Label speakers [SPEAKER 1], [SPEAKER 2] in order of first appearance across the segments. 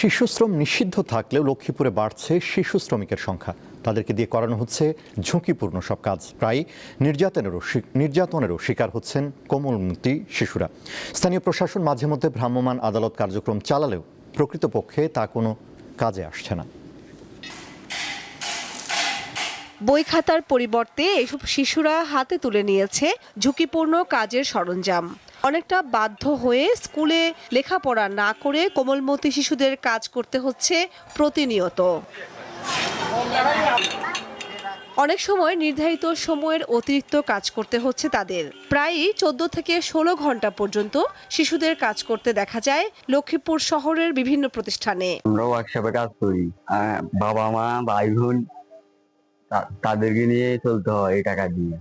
[SPEAKER 1] শিশুশ্রম নিষিদ্ধ থাকলেও লক্ষ্মীপুরে বাড়ছে শিশু শ্রমিকের সংখ্যা। তাদেরকে দিয়ে করানো হচ্ছে ঝুঁকিপূর্ণ সব কাজ। প্রায় নির্যাতনেরও শিকার হচ্ছেন কোমলমতি শিশুরা। স্থানীয় প্রশাসন মাঝে মধ্যে ভ্রাম্যমাণ আদালত কার্যক্রম চালালেও প্রকৃতপক্ষে তা কোনো কাজে আসছে না।
[SPEAKER 2] বই খাতার পরিবর্তে এসব শিশুরা হাতে তুলে নিয়েছে ঝুঁকিপূর্ণ কাজের সরঞ্জাম। অনেকটা বাধ্য হয়ে স্কুলে লেখাপড়া না করে কোমলমতি শিশুদের কাজ করতে হচ্ছে প্রতিনিয়ত। অনেক সময় নির্ধারিত সময়ের অতিরিক্ত কাজ করতে হচ্ছে তাদের। প্রায়ই 14 থেকে 16 ঘন্টা পর্যন্ত শিশুদের কাজ করতে দেখা যায় লক্ষ্মীপুর শহরের বিভিন্ন প্রতিষ্ঠানে।
[SPEAKER 3] আমরা ওয়ার্কশপে কাজ করি, বাবা মা ভাই বোন তাদেরকে নিয়ে চলতে হয় এই টাকা দিয়ে।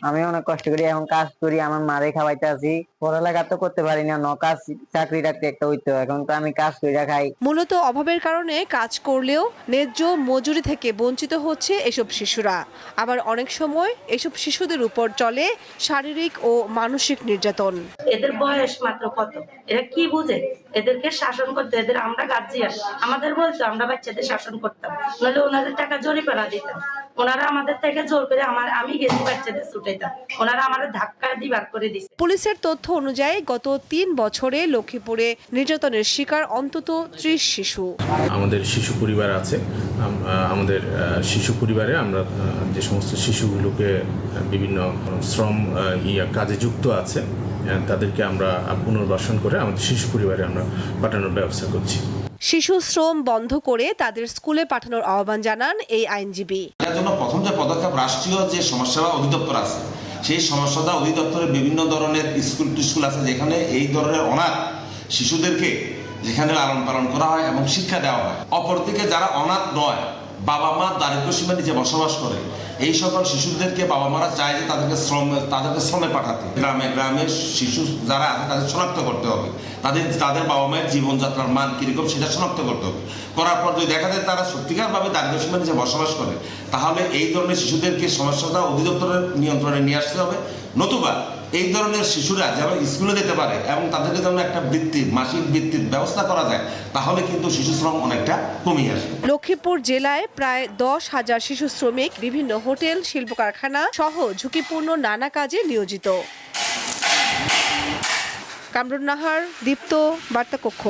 [SPEAKER 4] আমি অনেক কষ্ট করি, এখন কাজ করি, আমার মারে খাওয়াইতে আছি। পড়ালেখা তো করতে পারি না, কাজ চাকরি টাকরি একটা হইতো, এখন তো আমি কাজ করে খাই।
[SPEAKER 2] মূলত অভাবের কারণে কাজ করলেও ন্যায্য মজুরি থেকে বঞ্চিত হচ্ছে এসব শিশুরা। আবার অনেক সময় এসব শিশুদের উপর চলে শারীরিক ও মানসিক নির্যাতন।
[SPEAKER 5] এদের বয়স মাত্র কত, এরা কি বুঝে? এদেরকে শাসন করতে, এদের আমরা গার্জিয়ান, আমাদের বলতো আমরা বাচ্চাদের শাসন করতাম, নাহলে ওনাদের টাকা জরিমানা দিতাম। ওনারা আমাদের থেকে জোর করে আমি গেছি বাচ্চাদের ছুটাইতাম, ওনারা আমাদের ধাক্কা দিয়ে বার করে দিচ্ছে।
[SPEAKER 2] পুলিশের তথ্য অনুযায়ী গত 3 বছরে লক্ষ্মীপুরে নির্যাতনের শিকার অন্তত 30 শিশু।
[SPEAKER 6] আমাদের শিশু পরিবার আছে, আমাদের শিশু পরিবারে আমরা যে সমস্ত শিশুগুলোকে বিভিন্ন শ্রম কাজে যুক্ত আছে তাদেরকে আমরা পুনর্বাসন করে আমাদের শিশু পরিবারে আমরা পাঠানোর ব্যবস্থা করছি।
[SPEAKER 2] শিশু শ্রম বন্ধ করে তাদের স্কুলে পাঠানোর আহ্বান জানান এই আইনজীবী।
[SPEAKER 7] এর জন্য প্রথম যে পদক্ষেপ, রাষ্ট্রীয় যে সমাজসেবা অধিদপ্তর আছে, সেই সমাজসেবা অধিদপ্তরের বিভিন্ন ধরনের স্কুল আছে যেখানে এই ধরনের অনাথ শিশুদেরকে যেখানে লালন পালন করা হয় এবং শিক্ষা দেওয়া হয়। অপরদিকে যারা অনাথ নয়, বাবা মা দারিদ্র্য সীমার নিচে বসবাস করে, এই সকল শিশুদেরকে বাবা মারা চায় যে তাদেরকে শ্রমে পাঠাতে। গ্রামে গ্রামে শিশু যারা আছে তাদের শনাক্ত করতে হবে, তাদের বাবা মায়ের জীবনযাত্রার মান কিরকম সেটা শনাক্ত করতে হবে। করার পর যদি দেখা যায় তারা সত্যিকারভাবে দারিদ্র্য সীমার নিচে বসবাস করে, তাহলে এই ধরনের শিশুদেরকে সমাজসেবা অধিদপ্তরের নিয়ন্ত্রণে নিয়ে আসতে হবে। নতুবা এই ধরনের শিশুরা যেন স্কুলে যেতে পারে এবং তাদেরকে যেন একটা মাসিক বৃত্তির ব্যবস্থা করা যায়, তাহলে কিন্তু শিশু শ্রম অনেকটা কমে আসবে।
[SPEAKER 2] লক্ষ্মীপুর জেলায় প্রায় 10,000 শিশু শ্রমিক বিভিন্ন হোটেল, শিল্প কারখানা সহ ঝুঁকিপূর্ণ নানা কাজে নিয়োজিত। কামরুন নাহার, দীপ্ত, বার্তা কক্ষ।